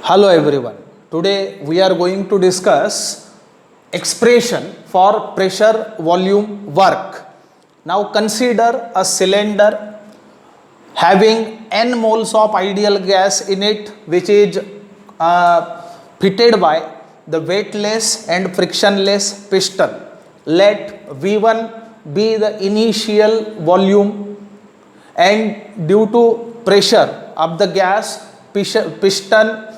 Hello everyone. Today we are going to discuss expression for pressure volume work. Now consider a cylinder having n moles of ideal gas in it, which is fitted by the weightless and frictionless piston. Let V1 be the initial volume, and due to pressure of the gas, piston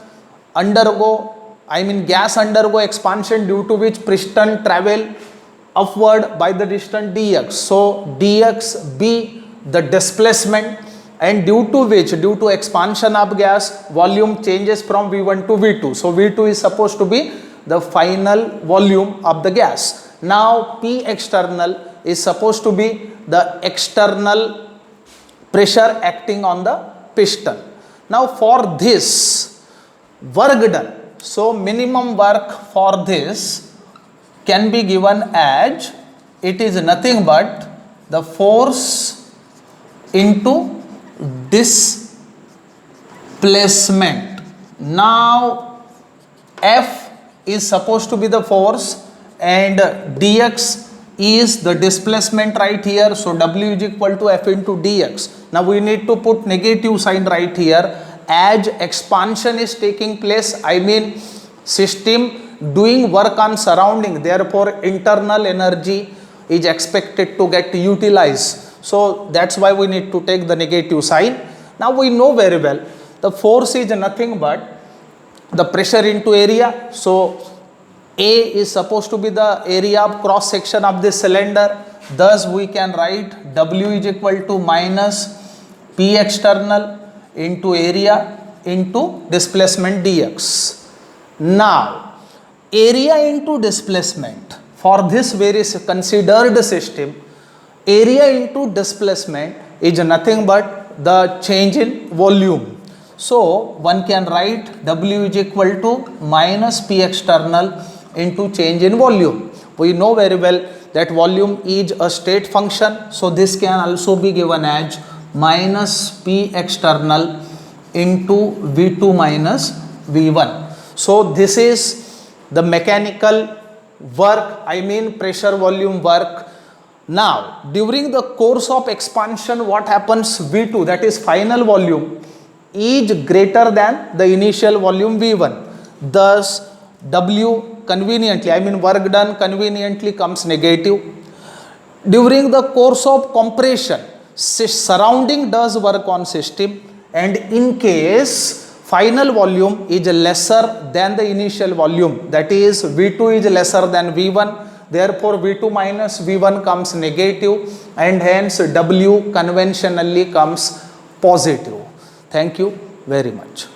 gas undergo expansion, due to which piston travel upward by the distance dx. So dx be the displacement, and due to expansion of gas, volume changes from V1 to V2. So V2 is supposed to be the final volume of the gas. Now P external is supposed to be the external pressure acting on the piston. Now for this work done, so minimum work for this can be given as, it is nothing but the force into displacement. Now F is supposed to be the force and dx is the displacement right here. So W is equal to F into dx. Now we need to put negative sign right here, as expansion is taking place, system doing work on surrounding, therefore internal energy is expected to get utilized. So that's why we need to take the negative sign. Now we know very well the force is nothing but the pressure into area. So A is supposed to be the area of cross section of this cylinder. Thus we can write W is equal to minus P external into area into displacement dx. Now area into displacement for this very considered system, area into displacement is nothing but the change in volume. So one can write W is equal to minus P external into change in volume. We know very well that volume is a state function, so this can also be given as minus P external into V2 minus V1. So this is the mechanical work, pressure volume work. Now during the course of expansion, what happens? V2, that is final volume, is greater than the initial volume V1. Thus W conveniently, work done conveniently comes negative. During the course of compression, surrounding does work on system, and in case final volume is lesser than the initial volume, that is V2 is lesser than V1, therefore V2 minus V1 comes negative, and hence W conventionally comes positive. Thank you very much.